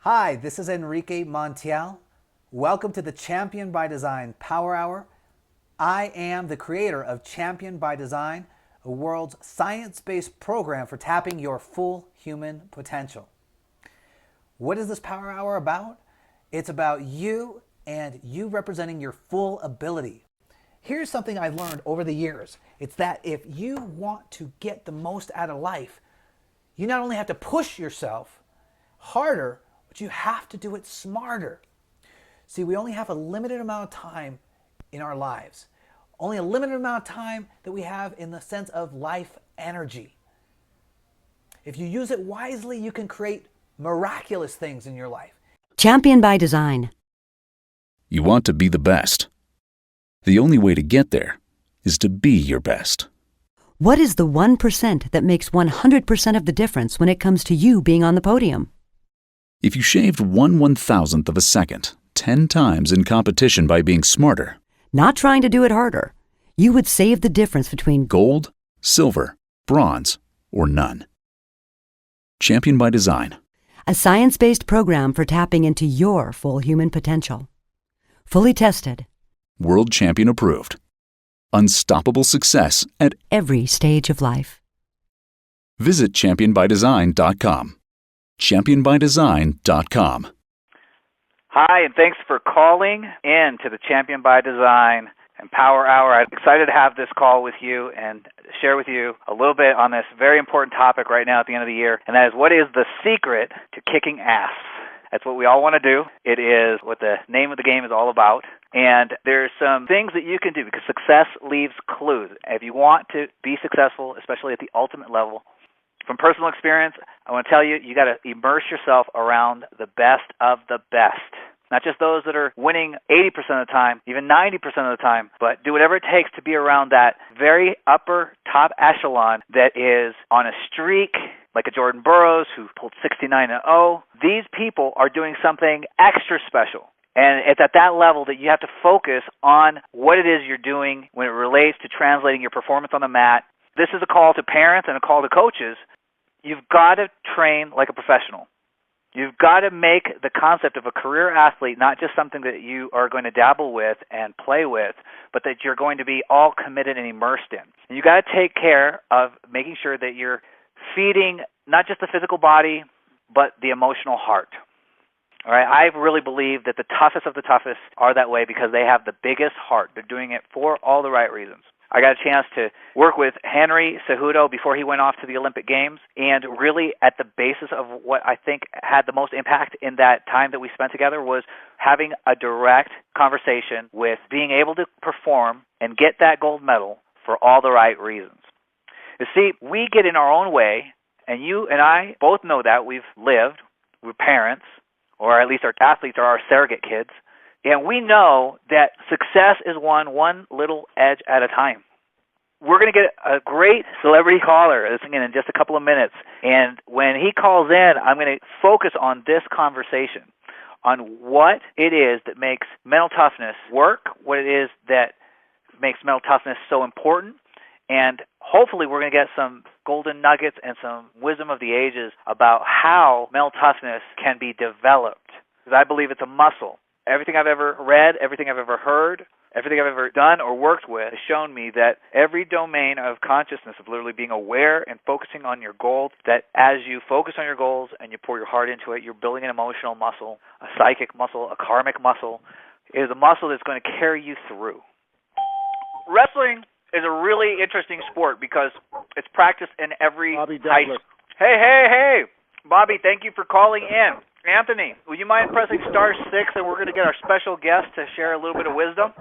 Hi, this is Enrique Montiel. Welcome to the Champion by Design Power Hour. I am the creator of Champion by Design, a world's science-based program for tapping your full human potential. What is this Power Hour about? It's about you and you representing your full ability. Here's something I've learned over the years. It's that if you want to get the most out of life, you not only have to push yourself harder, but you have to do it smarter. See, we only have a limited amount of time in our lives. Only a limited amount of time that we have in the sense of life energy. If you use it wisely, you can create miraculous things in your life. Champion by Design. You want to be the best. The only way to get there is to be your best. What is the 1% that makes 100% of the difference when it comes to you being on the podium? If you shaved 1/1000th of a second 10 times in competition by being smarter, Not trying to do it harder, you would save the difference between gold, silver, bronze, or none. Champion by Design. a science-based program for tapping into your full human potential. Fully tested, World champion approved. Unstoppable success at every stage of life. visit championbydesign.com. championbydesign.com. Hi, and thanks for calling in to the Champion by Design and Power Hour. I'm excited to have this call with you and share with you a little bit on this very important topic right now at the end of the year, and that is, what is the secret to kicking ass? That's what we all want to do. It is what the name of the game is all about. And there's some things that you can do because success leaves clues. If you want to be successful, especially at the ultimate level, from personal experience, I want to tell you, you got to immerse yourself around the best of the best. Not just those that are winning 80% of the time, even 90% of the time, but do whatever it takes to be around that very upper top echelon that is on a streak, like a Jordan Burroughs who pulled 69-0. These people are doing something extra special. And it's at that level that you have to focus on what it is you're doing when it relates to translating your performance on the mat. This is a call to parents and a call to coaches. You've got to train like a professional. You've got to make the concept of a career athlete not just something that you are going to dabble with and play with, but that you're going to be all committed and immersed in. And you've got to take care of making sure that you're feeding not just the physical body, but the emotional heart. All right, I really believe that the toughest of the toughest are that way because they have the biggest heart. They're doing it for all the right reasons. I got a chance to work with Henry Cejudo before he went off to the Olympic Games, and really at the basis of what I think had the most impact in that time that we spent together was having a direct conversation with being able to perform and get that gold medal for all the right reasons. You see, we get in our own way, and you and I both know that. We've lived, we're parents, or at least our athletes are our surrogate kids. And we know that success is won one little edge at a time. We're going to get a great celebrity caller listening in just a couple of minutes. And when he calls in, I'm going to focus on this conversation, on what it is that makes mental toughness work, what it is that makes mental toughness so important. And hopefully we're going to get some golden nuggets and some wisdom of the ages about how mental toughness can be developed. Because I believe it's a muscle. Everything I've ever read, everything I've ever heard, everything I've ever done or worked with has shown me that every domain of consciousness, of literally being aware and focusing on your goals, that as you focus on your goals and you pour your heart into it, you're building an emotional muscle, a psychic muscle, a karmic muscle. It is a muscle that's going to carry you through. Wrestling is a really interesting sport because it's practiced in every high school. Hey. Bobby, thank you for calling in. Anthony, would you mind pressing star 6 and we're going to get our special guest to share a little bit of wisdom?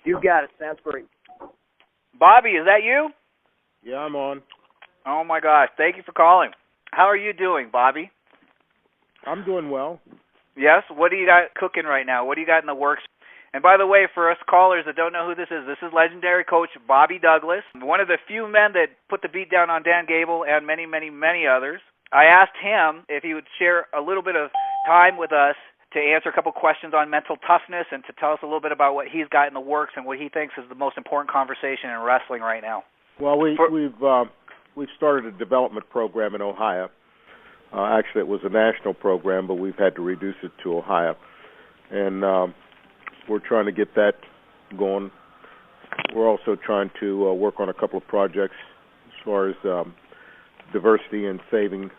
You got it. Sounds great. Bobby, is that you? Yeah, I'm on. Oh, my gosh. Thank you for calling. How are you doing, Bobby? I'm doing well. Yes? What do you got cooking right now? What do you got in the works? And by the way, for us callers that don't know who this is legendary coach Bobby Douglas, one of the few men that put the beat down on Dan Gable and many, many, many others. I asked him if he would share a little bit of time with us to answer a couple questions on mental toughness and to tell us a little bit about what he's got in the works and what he thinks is the most important conversation in wrestling right now. Well, we've started a development program in Ohio Actually, it was a national program, but we've had to reduce it to Ohio. And we're trying to get that going. We're also trying to work on a couple of projects as far as diversity and saving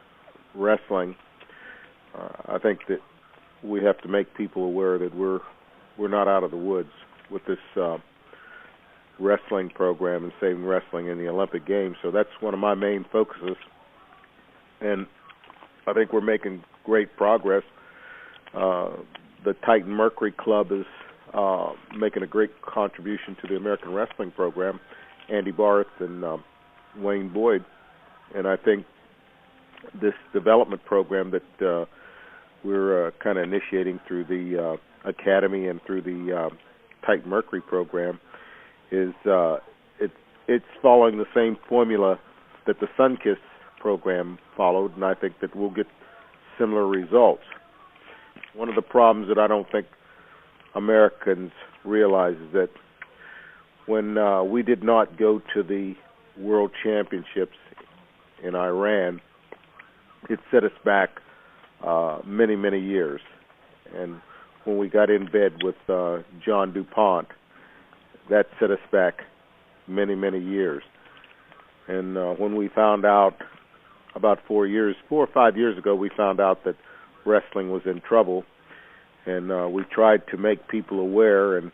wrestling. I think that we have to make people aware that we're not out of the woods with this wrestling program and saving wrestling in the Olympic Games. So that's one of my main focuses, and I think we're making great progress. The Titan Mercury Club is making a great contribution to the American wrestling program, Andy Barth and Wayne Boyd, and I think this development program that we're kind of initiating through the Academy and through the Titan Mercury program is it's following the same formula that the Sunkiss program followed, and I think that we'll get similar results. One of the problems that I don't think Americans realize is that when we did not go to the World Championships in Iran, it set us back many, many years. And when we got in bed with John DuPont, that set us back many, many years. And when we found out about 4 or 5 years ago, we found out that wrestling was in trouble, and we tried to make people aware, and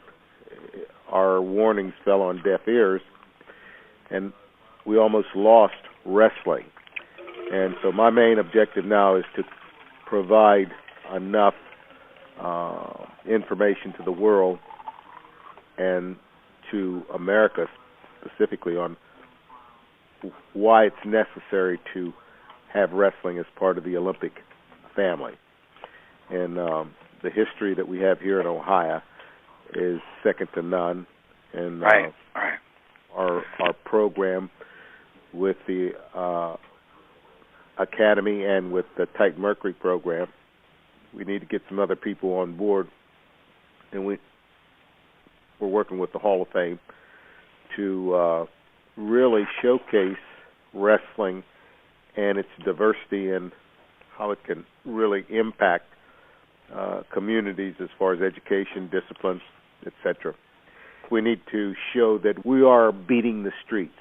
our warnings fell on deaf ears, and we almost lost wrestling. And so my main objective now is to provide enough information to the world and to America specifically on why it's necessary to have wrestling as part of the Olympic family. And the history that we have here in Ohio is second to none. And our program with the Academy and with the Titan Mercury program, we need to get some other people on board, and we're working with the Hall of Fame to really showcase wrestling and its diversity and how it can really impact communities as far as education, discipline, etc. We need to show that we are beating the streets.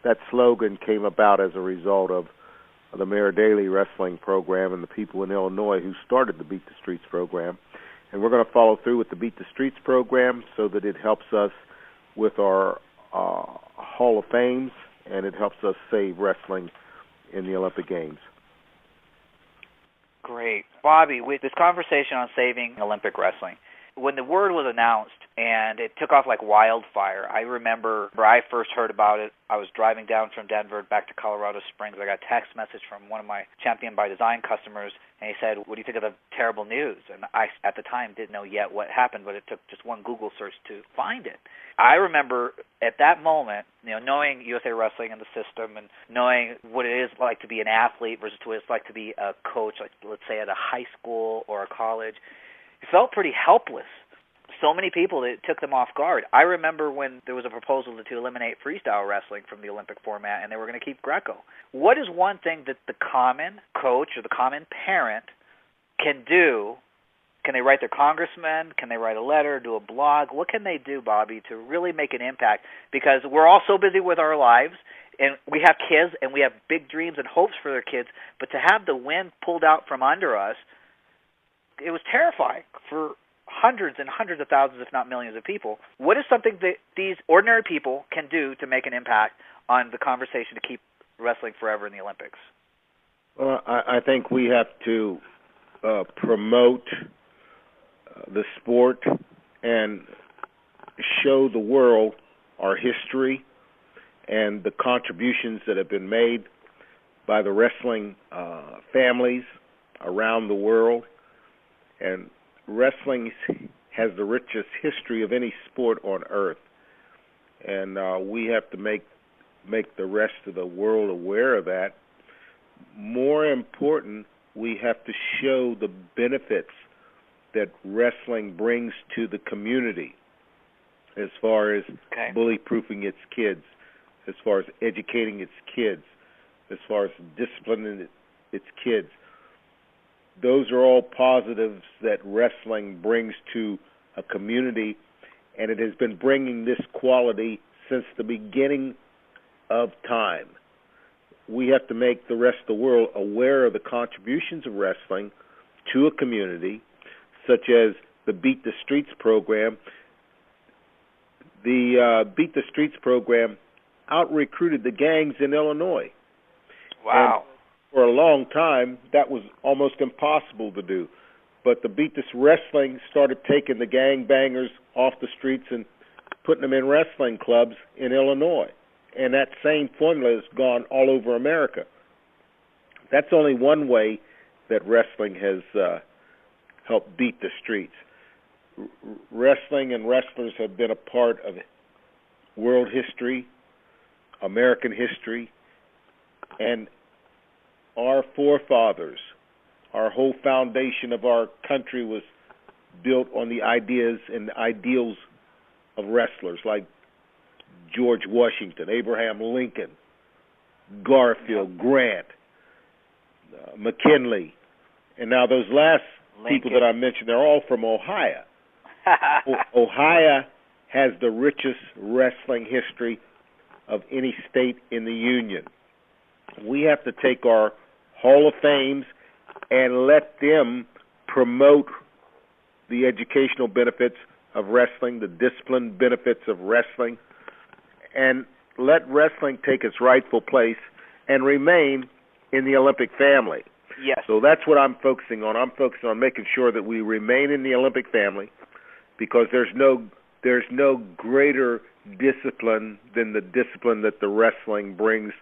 That slogan came about as a result of the Mayor Daley wrestling program and the people in Illinois who started the Beat the Streets program. And we're going to follow through with the Beat the Streets program so that it helps us with our Hall of Fames, and it helps us save wrestling in the Olympic Games. Great. Bobby, with this conversation on saving Olympic wrestling, when the word was announced and it took off like wildfire, I remember when I first heard about it, I was driving down from Denver back to Colorado Springs. I got a text message from one of my Champion by Design customers, and he said, "What do you think of the terrible news?" And I, at the time, didn't know yet what happened, but it took just one Google search to find it. I remember at that moment, knowing USA Wrestling and the system and knowing what it is like to be an athlete versus what it's like to be a coach, like let's say at a high school or a college, it felt pretty helpless. So many people, it took them off guard. I remember when there was a proposal to eliminate freestyle wrestling from the Olympic format and they were going to keep Greco. What is one thing that the common coach or the common parent can do? Can they write their congressman? Can they write a letter, do a blog? What can they do, Bobby, to really make an impact? Because we're all so busy with our lives, and we have kids, and we have big dreams and hopes for their kids, but to have the wind pulled out from under us, it was terrifying for hundreds and hundreds of thousands, if not millions of people. What is something that these ordinary people can do to make an impact on the conversation to keep wrestling forever in the Olympics? Well, I think we have to promote the sport and show the world our history and the contributions that have been made by the wrestling families around the world. And wrestling has the richest history of any sport on earth, and we have to make the rest of the world aware of that. More important, we have to show the benefits that wrestling brings to the community as far as bully-proofing its kids, as far as educating its kids, as far as disciplining its kids. those are all positives that wrestling brings to a community, and it has been bringing this quality since the beginning of time. We have to make the rest of the world aware of the contributions of wrestling to a community, such as the Beat the Streets program. The Beat the Streets program out-recruited the gangs in Illinois. Wow. And for a long time, that was almost impossible to do. But the Beat This Wrestling started taking the gangbangers off the streets and putting them in wrestling clubs in Illinois. And that same formula has gone all over America. That's only one way that wrestling has helped beat the streets. Wrestling and wrestlers have been a part of world history, American history, and our forefathers, our whole foundation of our country was built on the ideas and ideals of wrestlers like George Washington, Abraham Lincoln, Garfield, Grant, McKinley, and now those last people that I mentioned, they're all from Ohio. Ohio has the richest wrestling history of any state in the Union. We have to take our Hall of Fames and let them promote the educational benefits of wrestling, the discipline benefits of wrestling, and let wrestling take its rightful place and remain in the Olympic family. Yes. So that's what I'm focusing on. I'm focusing on making sure that we remain in the Olympic family, because there's no greater discipline than the discipline that the wrestling brings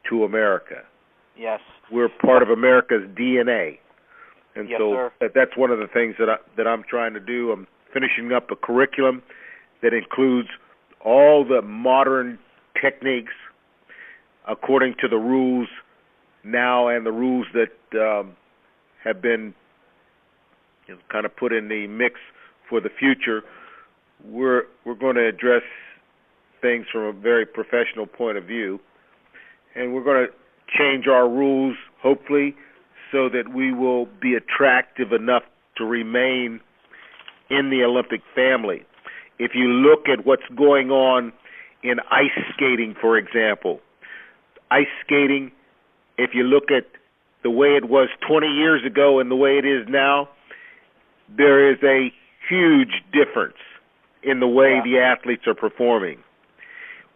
to America. Yes. We're part of America's DNA. And yes, so sir. That's one of the things that I'm trying to do. I'm finishing up a curriculum that includes all the modern techniques according to the rules now and the rules that have been kind of put in the mix for the future. We're going to address things from a very professional point of view, and we're going to change our rules, hopefully, so that we will be attractive enough to remain in the Olympic family. If you look at what's going on in ice skating, for example, ice skating, if you look at the way it was 20 years ago and the way it is now, there is a huge difference in the way the athletes are performing.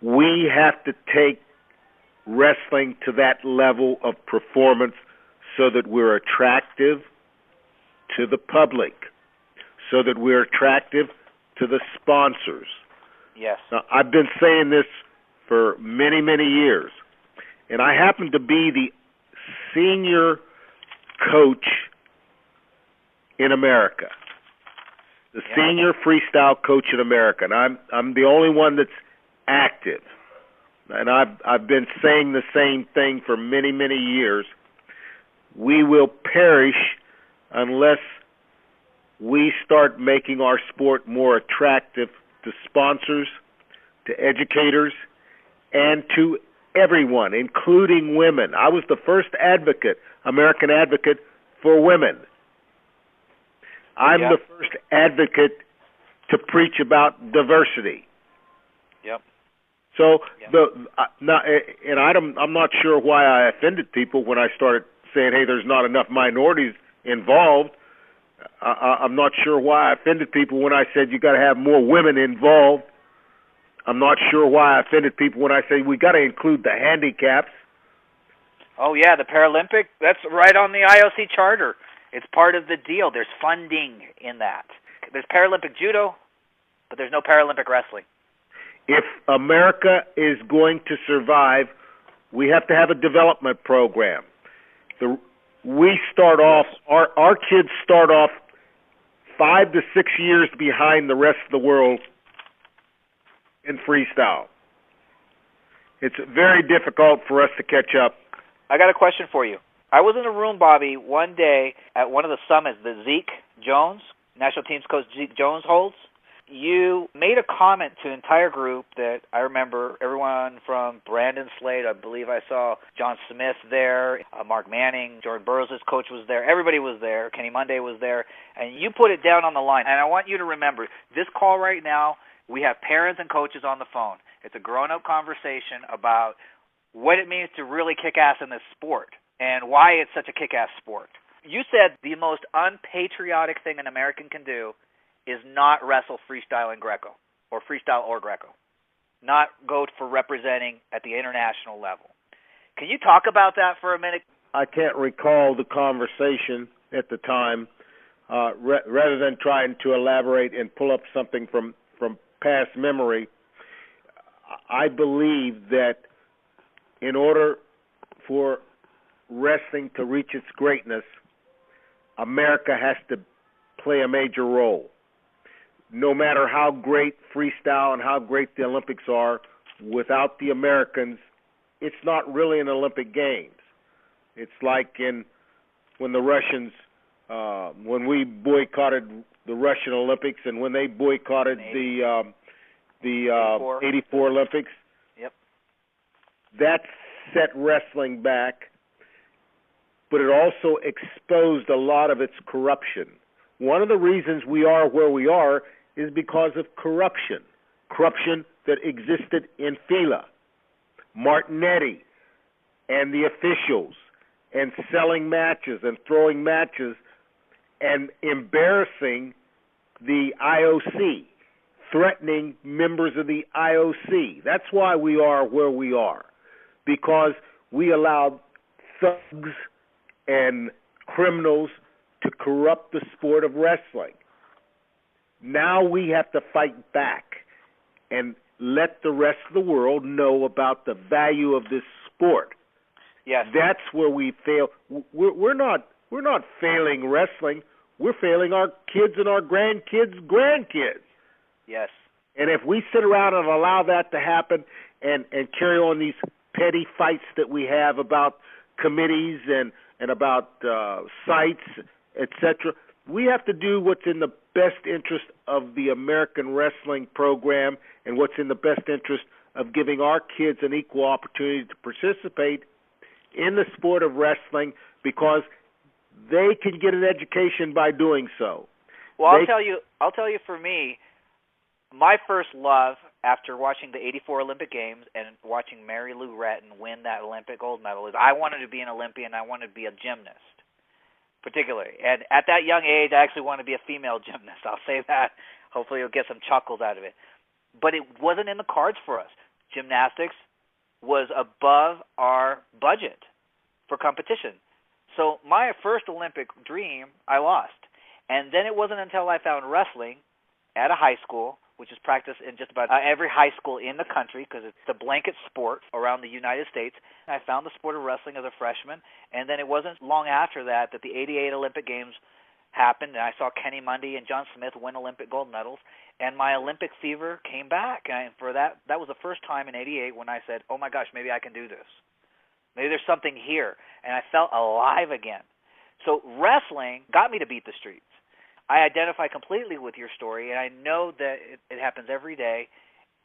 We have to take wrestling to that level of performance so that we're attractive to the public, so that we're attractive to the sponsors. Yes. Now, I've been saying this for many, many years, and I happen to be the senior coach in America, the senior freestyle coach in America, and I'm the only one that's active. And I've been saying the same thing for many, many years. We will perish unless we start making our sport more attractive to sponsors, to educators, and to everyone, including women. I was the first American advocate for women. I'm the first advocate to preach about diversity. Yep. So I'm not sure why I offended people when I started saying, "Hey, there's not enough minorities involved." I'm not sure why I offended people when I said you got to have more women involved. I'm not sure why I offended people when I say we got to include the handicaps. Oh yeah, the Paralympic. That's right on the IOC charter. It's part of the deal. There's funding in that. There's Paralympic judo, but there's no Paralympic wrestling. If America is going to survive, we have to have a development program. We start off, our kids start off 5 to 6 years behind the rest of the world in freestyle. It's very difficult for us to catch up. I got a question for you. I was in a room, Bobby, one day at one of the summits that Zeke Jones, national teams coach Zeke Jones holds. you made a comment to an entire group that I remember everyone from Brandon Slade, I believe I saw John Smith there, Mark Manning, Jordan Burroughs' coach was there, everybody was there, Kenny Monday was there, and you put it down on the line. And I want you to remember, this call right now, we have parents and coaches on the phone. It's a grown-up conversation about what it means to really kick ass in this sport and why it's such a kick-ass sport. You said the most unpatriotic thing an American can do is not wrestle freestyle and Greco, or freestyle or Greco, not go for representing at the international level. Can you talk about that for a minute? I can't recall the conversation at the time. Rather than trying to elaborate and pull up something from past memory, I believe that in order for wrestling to reach its greatness, America has to play a major role. No matter how great freestyle and how great the Olympics are, without the Americans, it's not really an Olympic Games. It's like when the Russians, when we boycotted the Russian Olympics and when they boycotted the 84 Olympics. Yep. That set wrestling back, but it also exposed a lot of its corruption. One of the reasons we are where we are is because of corruption that existed in FILA, Martinetti, and the officials, and selling matches and throwing matches and embarrassing the IOC, threatening members of the IOC. That's why we are where we are, because we allowed thugs and criminals to corrupt the sport of wrestling. Now we have to fight back and let the rest of the world know about the value of this sport. Yes. That's where we fail. We're not failing wrestling. We're failing our kids and our grandkids' grandkids. Yes. And if we sit around and allow that to happen and carry on these petty fights that we have about committees and about sites, etc., we have to do what's in the best interest of the American wrestling program and what's in the best interest of giving our kids an equal opportunity to participate in the sport of wrestling, because they can get an education by doing so. Well, I'll tell you for me, my first love after watching the 84 Olympic Games and watching Mary Lou Retton win that Olympic gold medal is I wanted to be an Olympian. I wanted to be a gymnast, particularly. And at that young age, I actually wanted to be a female gymnast. I'll say that. Hopefully you'll get some chuckles out of it. But it wasn't in the cards for us. Gymnastics was above our budget for competition. So my first Olympic dream, I lost. And then it wasn't until I found wrestling at a high school, which is practiced in just about every high school in the country because it's the blanket sport around the United States. And I found the sport of wrestling as a freshman, and then it wasn't long after that the 88 Olympic Games happened, and I saw Kenny Monday and John Smith win Olympic gold medals, and my Olympic fever came back. And for that was the first time in 88 when I said, oh my gosh, maybe I can do this. Maybe there's something here. And I felt alive again. So wrestling got me to beat the streets. I identify completely with your story, and I know that it happens every day,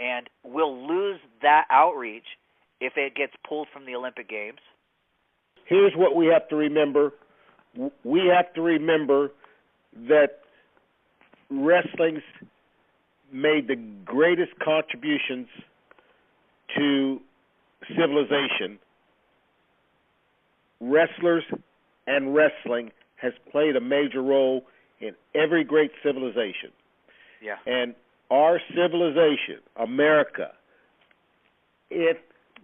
and we'll lose that outreach if it gets pulled from the Olympic Games. Here's what we have to remember. We have to remember that wrestling's made the greatest contributions to civilization. Wrestlers and wrestling has played a major role in every great civilization. Yeah. And our civilization, America, if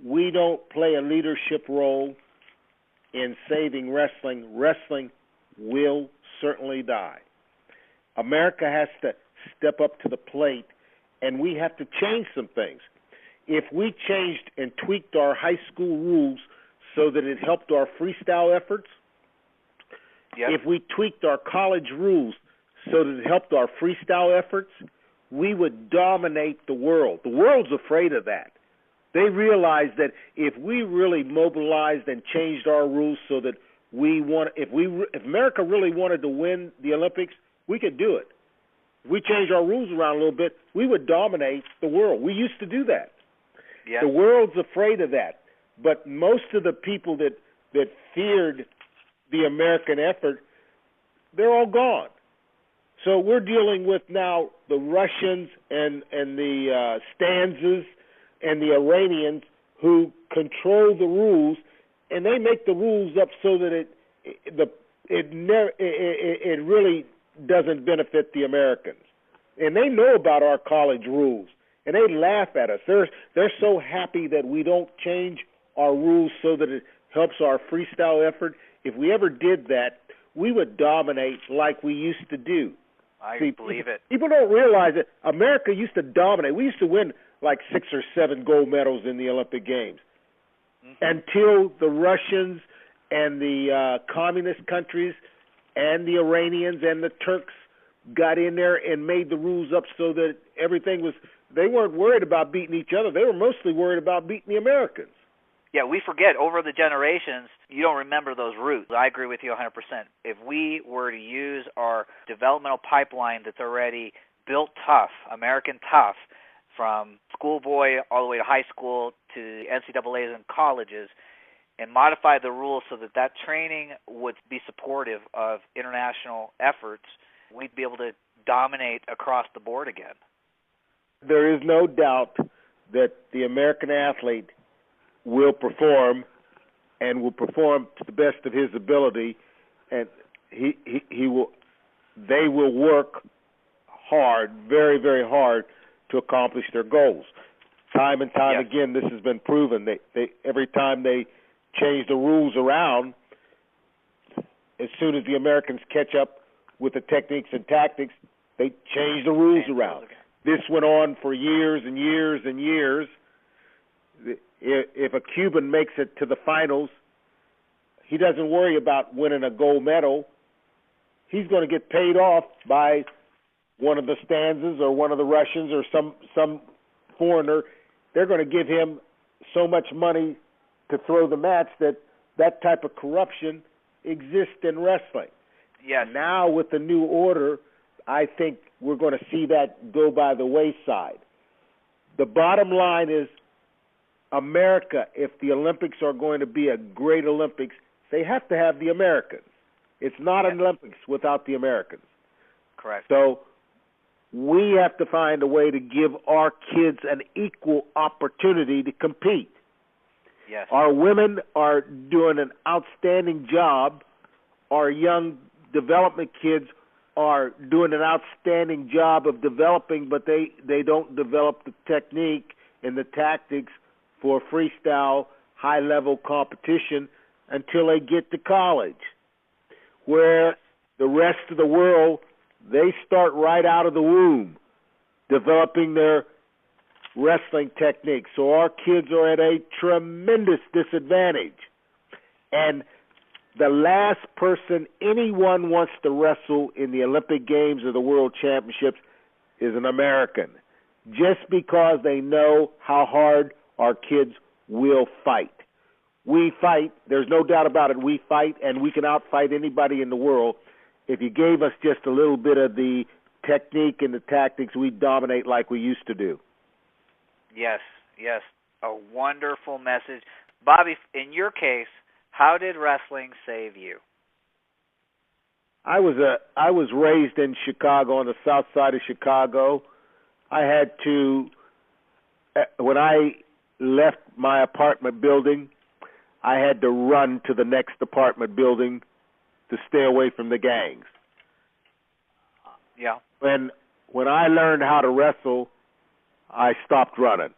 we don't play a leadership role in saving wrestling, wrestling will certainly die. America has to step up to the plate, and we have to change some things. If we changed and tweaked our high school rules so that it helped our freestyle efforts, Yep. if we tweaked our college rules so that it helped our freestyle efforts, we would dominate the world. The world's afraid of that. They realize that if we really mobilized and changed our rules so that if America really wanted to win the Olympics, we could do it. If we change our rules around a little bit, we would dominate the world. We used to do that. Yes. The world's afraid of that. But most of the people that feared the American effort, they're all gone. So we're dealing with now the Russians and the Stanzas and the Iranians who control the rules, and they make the rules up so that it really doesn't benefit the Americans. And they know about our college rules, and they laugh at us. They're so happy that we don't change our rules so that it helps our freestyle effort. If we ever did that, we would dominate like we used to do. I believe it. People don't realize that America used to dominate. We used to win like 6 or 7 gold medals in the Olympic Games until the Russians and the communist countries and the Iranians and the Turks got in there and made the rules up so that everything was – they weren't worried about beating each other. They were mostly worried about beating the Americans. Yeah, we forget over the generations, you don't remember those roots. I agree with you 100%. If we were to use our developmental pipeline that's already built tough, American tough, from schoolboy all the way to high school to the NCAAs and colleges, and modify the rules so that that training would be supportive of international efforts, we'd be able to dominate across the board again. There is no doubt that the American athlete will perform and will perform to the best of his ability, and he will. They will work hard, very, very hard, to accomplish their goals. Time and time again, this has been proven. They every time they change the rules around, as soon as the Americans catch up with the techniques and tactics, they change the rules around. This went on for years and years and years. If a Cuban makes it to the finals, he doesn't worry about winning a gold medal. He's going to get paid off by one of the Stanzas or one of the Russians or some foreigner. They're going to give him so much money to throw the match that type of corruption exists in wrestling. Yes. Now with the new order, I think we're going to see that go by the wayside. The bottom line is, America, if the Olympics are going to be a great Olympics, they have to have the Americans. It's not an Olympics without the Americans. Correct. So we have to find a way to give our kids an equal opportunity to compete. Yes. Our women are doing an outstanding job. Our young development kids are doing an outstanding job of developing, but they don't develop the technique and the tactics for freestyle, high-level competition until they get to college, where the rest of the world, they start right out of the womb developing their wrestling techniques. So our kids are at a tremendous disadvantage. And the last person anyone wants to wrestle in the Olympic Games or the World Championships is an American, just because they know how hard our kids will fight. We fight. There's no doubt about it. We fight, and we can outfight anybody in the world. If you gave us just a little bit of the technique and the tactics, we'd dominate like we used to do. Yes, yes. A wonderful message. Bobby, in your case, how did wrestling save you? I was raised in Chicago, on the south side of Chicago. I had to, when I left my apartment building, I had to run to the next apartment building to stay away from the gangs. Yeah. When I learned how to wrestle, I stopped running,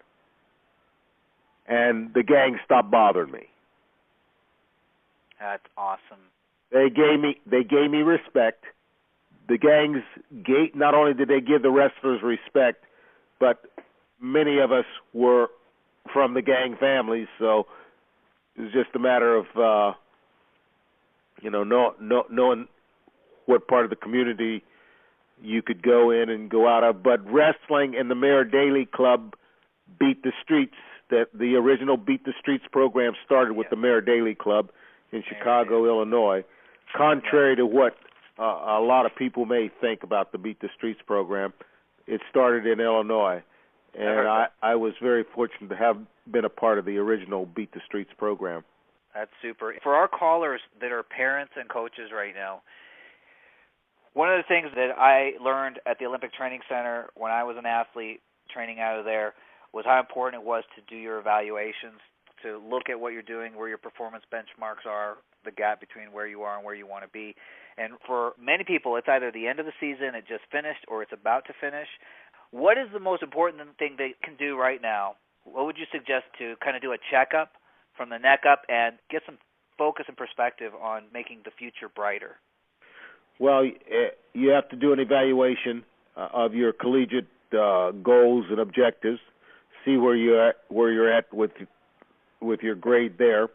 and the gangs stopped bothering me. That's awesome. They gave me respect. The gangs not only did they give the wrestlers respect, but many of us were from the gang families, so it was just a matter of knowing what part of the community you could go in and go out of. But wrestling and the Mayor Daley Club beat the streets. The original Beat the Streets program started with the Mayor Daley Club in Chicago, Illinois. Contrary to what a lot of people may think about the Beat the Streets program. It started in Illinois, and I was very fortunate to have been a part of the original Beat the Streets program. That's super. For our callers that are parents and coaches right now, one of the things that I learned at the Olympic Training Center when I was an athlete training out of there was how important it was to do your evaluations, to look at what you're doing, where your performance benchmarks are, the gap between where you are and where you want to be. And for many people, it's either the end of the season, it just finished, or it's about to finish. What is the most important thing they can do right now? What would you suggest to kind of do a checkup from the neck up and get some focus and perspective on making the future brighter? Well, you have to do an evaluation of your collegiate goals and objectives, see where you're at with your grade there.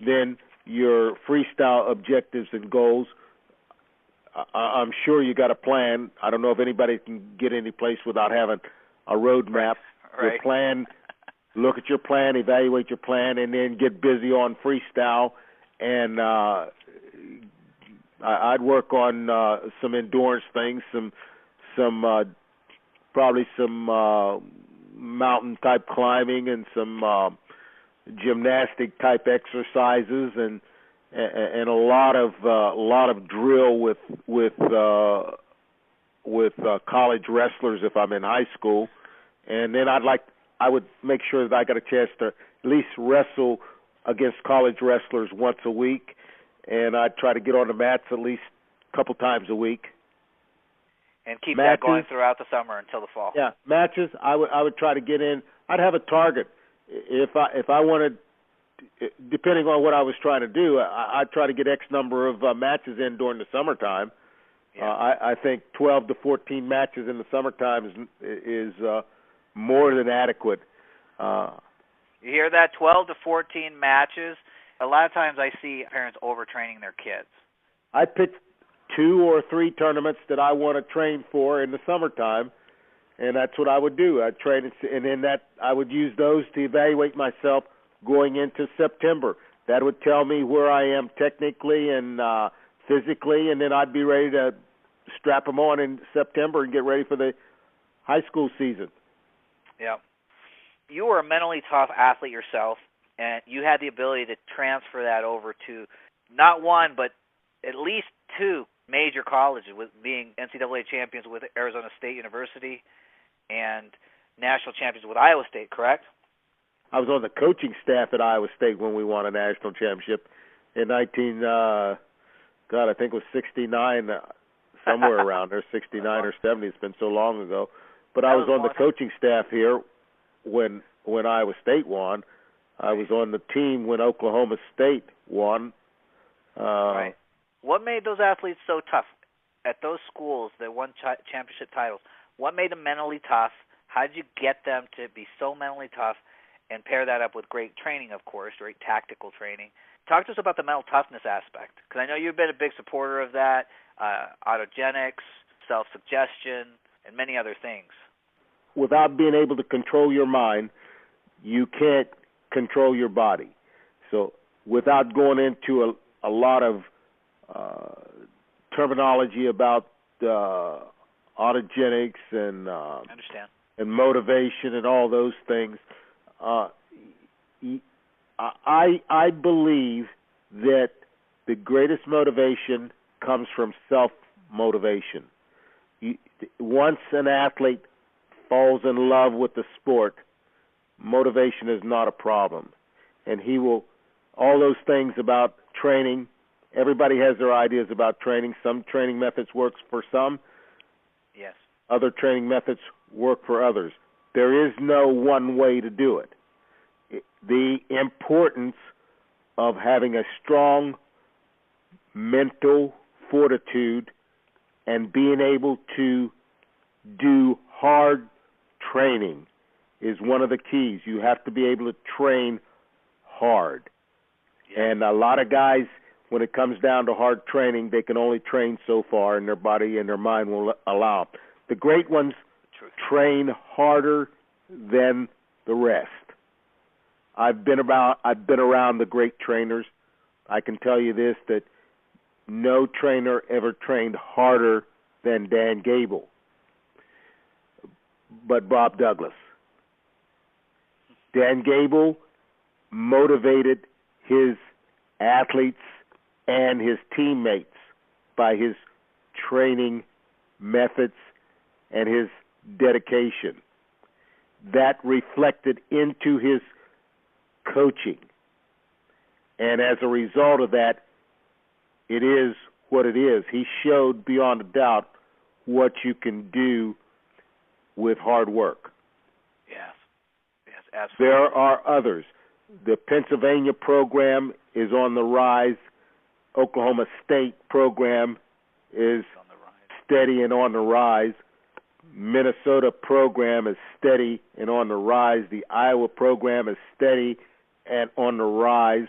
Then your freestyle objectives and goals. I'm sure you got a plan. I don't know if anybody can get any place without having a roadmap. Right. Your plan. Look at your plan, evaluate your plan, and then get busy on freestyle. And I'd work on some endurance things, probably some mountain type climbing and some gymnastic type exercises, and a lot of drill with college wrestlers if I'm in high school. And then I would make sure that I got a chance to at least wrestle against college wrestlers once a week, and I'd try to get on the mats at least a couple times a week. And keep matches, that going throughout the summer until the fall. Yeah, matches. I would try to get in. I'd have a target if I wanted, depending on what I was trying to do. I'd try to get X number of matches in during the summertime. Yeah. I think 12 to 14 matches in the summertime is more than adequate. You hear that? 12 to 14 matches. A lot of times I see parents overtraining their kids. I pick 2 or 3 tournaments that I want to train for in the summertime, and that's what I would do. I'd train, and then I would use those to evaluate myself going into September. That would tell me where I am technically and physically, and then I'd be ready to strap them on in September and get ready for the high school season. Yeah. You were a mentally tough athlete yourself, and you had the ability to transfer that over to not one, but at least 2 major colleges, with being NCAA champions with Arizona State University and national champions with Iowa State, correct? I was on the coaching staff at Iowa State when we won a national championship in I think it was 69, somewhere around there, 69 or 70. It's been so long ago. But I was on the coaching staff here when Iowa State won. I was on the team when Oklahoma State won. Right. What made those athletes so tough at those schools that won championship titles? What made them mentally tough? How did you get them to be so mentally tough and pair that up with great training, of course, great tactical training? Talk to us about the mental toughness aspect, because I know you've been a big supporter of that, autogenics, self-suggestion, and many other things. Without being able to control your mind, you can't control your body. So without going into a lot of terminology about autogenics and and motivation and all those things, I believe that the greatest motivation comes from self-motivation. Once an athlete falls in love with the sport, motivation is not a problem. And he will, all those things about training, everybody has their ideas about training. Some training methods work for some. Yes. Other training methods work for others. There is no one way to do it. The importance of having a strong mental fortitude and being able to do hard training is one of the keys. You have to be able to train hard. And a lot of guys, when it comes down to hard training, they can only train so far, and their body and their mind will allow. The great ones train harder than the rest. I've been around the great trainers. I can tell you this, that no trainer ever trained harder than Dan Gable, but Bob Douglas. Dan Gable motivated his athletes and his teammates by his training methods and his dedication. That reflected into his coaching. And as a result of that, it is what it is. He showed beyond a doubt what you can do with hard work. Yes. Yes, absolutely. There are others. The Pennsylvania program is on the rise. Oklahoma State program is steady and on the rise. Minnesota program is steady and on the rise. The Iowa program is steady and on the rise.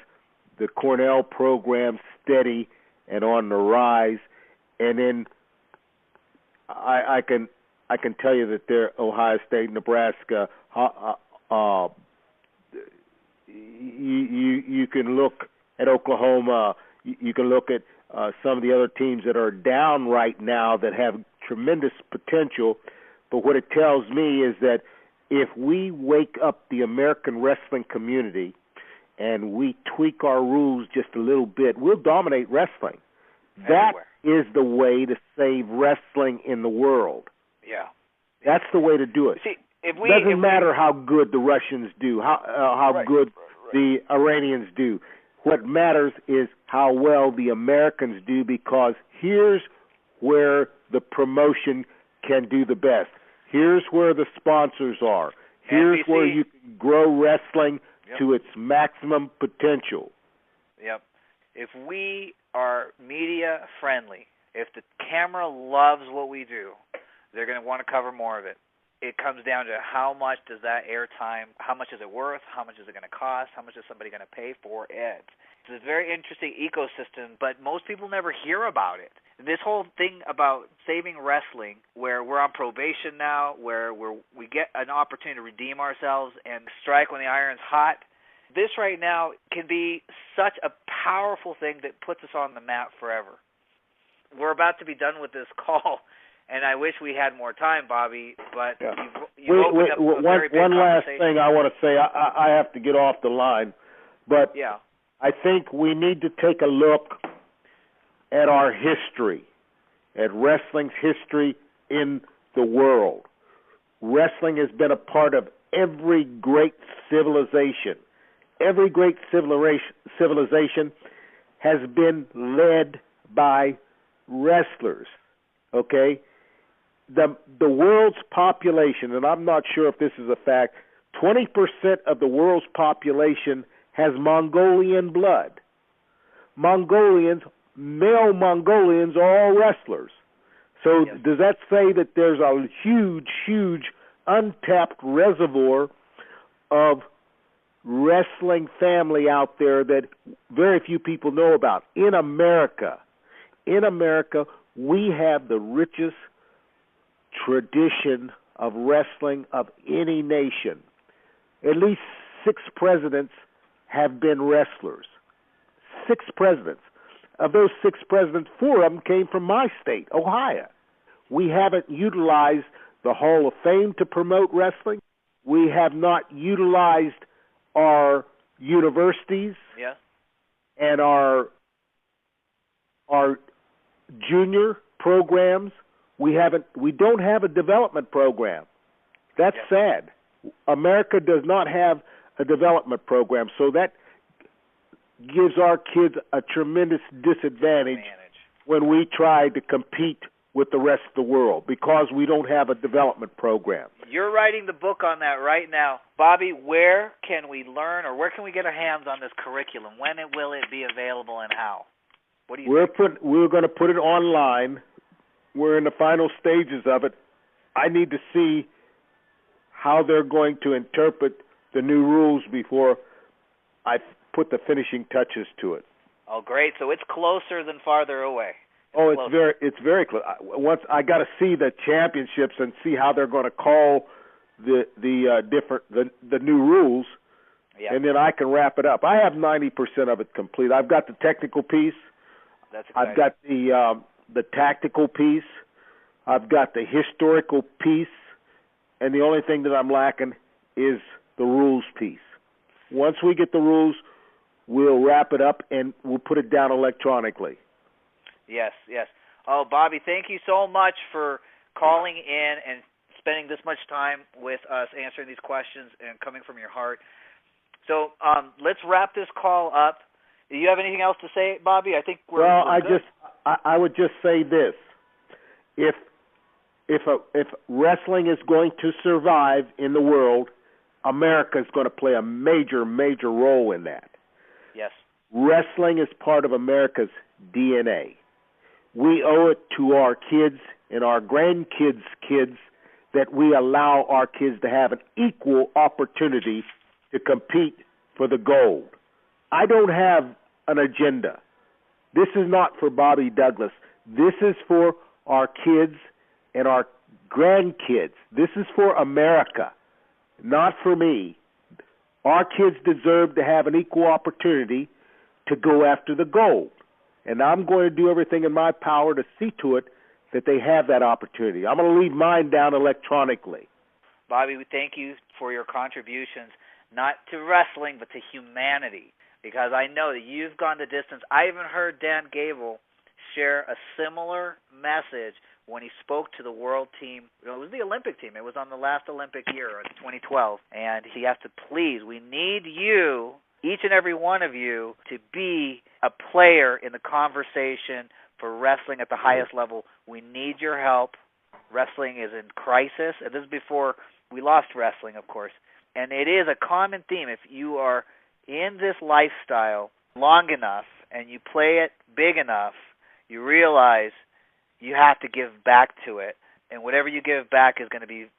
The Cornell program steady and on the rise. And then I can tell you that there, Ohio State, Nebraska. You can look at Oklahoma. You can look at some of the other teams that are down right now that have tremendous potential. But what it tells me is that if we wake up the American wrestling community and we tweak our rules just a little bit, we'll dominate wrestling. That is the way to save wrestling in the world. Yeah. That's the way to do it. See, it doesn't matter how good the Russians do, how good the Iranians do. What matters is how well the Americans do, because here's where the promotion can do the best. Here's where the sponsors are. Here's NBC. Where you can grow wrestling to its maximum potential. Yep. If we are media friendly, if the camera loves what we do, they're going to want to cover more of it. It comes down to how much does that airtime, how much is it worth, how much is it going to cost, how much is somebody going to pay for it. It's a very interesting ecosystem, but most people never hear about it. This whole thing about saving wrestling, where we're on probation now, where we get an opportunity to redeem ourselves and strike when the iron's hot, this right now can be such a powerful thing that puts us on the map forever. We're about to be done with this call, and I wish we had more time, Bobby, but you've opened up a very big one last conversation. thing I want to say. I have to get off the line, but I think we need to take a look at our history, at wrestling's history in the world. Wrestling has been a part of every great civilization. Every great civilization has been led by wrestlers, okay? The world's population, and I'm not sure if this is a fact, 20% of the world's population has Mongolian blood. Male Mongolians are all wrestlers. So does that say that there's a huge untapped reservoir of wrestling family out there that very few people know about? In America, we have the richest tradition of wrestling of any nation. At least 6 presidents have been wrestlers. 6 presidents. Of those 6 presidents, 4 of them came from my state, Ohio. We haven't utilized the Hall of Fame to promote wrestling. We have not utilized our universities and our junior programs. We don't have a development program. That's sad. America does not have a development program, so that gives our kids a tremendous disadvantage when we try to compete with the rest of the world, because we don't have a development program. You're writing the book on that right now. Bobby, where can we learn, or where can we get our hands on this curriculum? When will it be available, and how? What do you think? We're going to put it online. We're in the final stages of it. I need to see how they're going to interpret the new rules before I put the finishing touches to it. Oh, great. So it's closer than farther away. It's very close. Once I got to see the championships and see how they're going to call the new rules, and then I can wrap it up. I have 90% of it complete. I've got the technical piece. That's exciting. I've got the tactical piece. I've got the historical piece. And the only thing that I'm lacking is the rules piece. Once we get the rules, we'll wrap it up and we'll put it down electronically. Yes, yes. Oh, Bobby, thank you so much for calling in and spending this much time with us, answering these questions and coming from your heart. So let's wrap this call up. Do you have anything else to say, Bobby? I think we're good. I would just say this: if wrestling is going to survive in the world, America is going to play a major, major role in that. Yes. Wrestling is part of America's DNA. We owe it to our kids and our grandkids' kids that we allow our kids to have an equal opportunity to compete for the gold. I don't have an agenda. This is not for Bobby Douglas. This is for our kids and our grandkids. This is for America, not for me. Our kids deserve to have an equal opportunity to go after the gold. And I'm going to do everything in my power to see to it that they have that opportunity. I'm going to leave mine down electronically. Bobby, we thank you for your contributions, not to wrestling, but to humanity, because I know that you've gone the distance. I even heard Dan Gable share a similar message when he spoke to the world team. It was the Olympic team. It was on the last Olympic year, 2012. And he has to please, we need you, each and every one of you, to be a player in the conversation for wrestling at the highest level. We need your help. Wrestling is in crisis. And this is before we lost wrestling, of course. And it is a common theme. If you are in this lifestyle long enough and you play it big enough, you realize you have to give back to it. And whatever you give back is going to be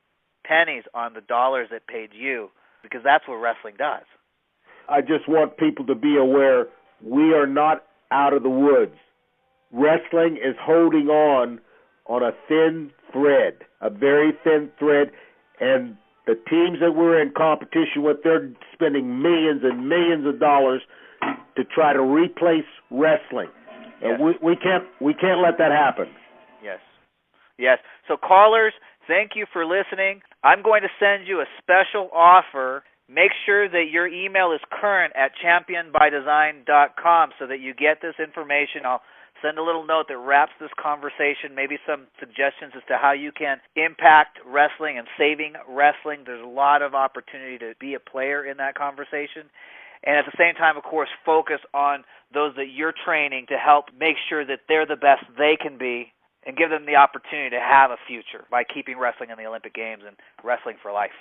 pennies on the dollars that paid you, because that's what wrestling does. I just want people to be aware we are not out of the woods. Wrestling is holding on a thin thread, a very thin thread, and the teams that we're in competition with, they're spending millions and millions of dollars to try to replace wrestling. Yes. And we can't let that happen. Yes. Yes. So callers, thank you for listening. I'm going to send you a special offer. Make sure that your email is current at championbydesign.com so that you get this information. I'll send a little note that wraps this conversation, maybe some suggestions as to how you can impact wrestling and saving wrestling. There's a lot of opportunity to be a player in that conversation. And at the same time, of course, focus on those that you're training to help make sure that they're the best they can be and give them the opportunity to have a future by keeping wrestling in the Olympic Games and wrestling for life.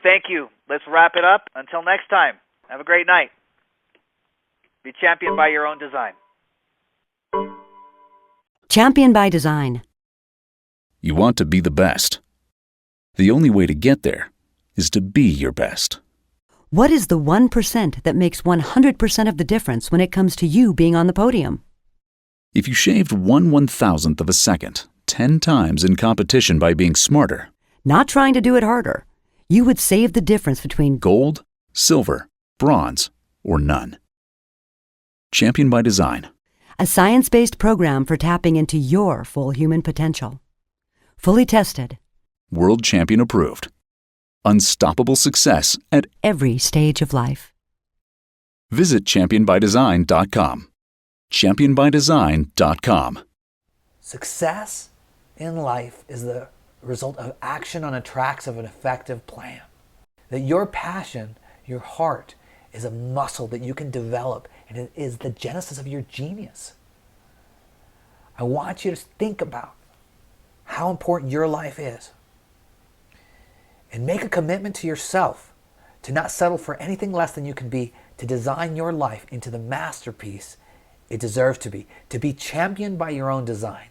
Thank you. Let's wrap it up. Until next time, have a great night. Be championed by your own design. Champion by Design. You want to be the best. The only way to get there is to be your best. What is the 1% that makes 100% of the difference when it comes to you being on the podium? If you shaved 1/1000th of a second 10 times in competition by being smarter, Not trying to do it harder, you would save the difference between gold, silver, bronze, or none. Champion by Design. a science-based program for tapping into your full human potential. Fully tested, World champion approved. Unstoppable success at every stage of life. Visit championbydesign.com. championbydesign.com. Success in life is the result of action on the tracks of an effective plan. That your passion, your heart, is a muscle that you can develop, and it is the genesis of your genius. I want you to think about how important your life is and make a commitment to yourself to not settle for anything less than you can be, to design your life into the masterpiece it deserves to be championed by your own design.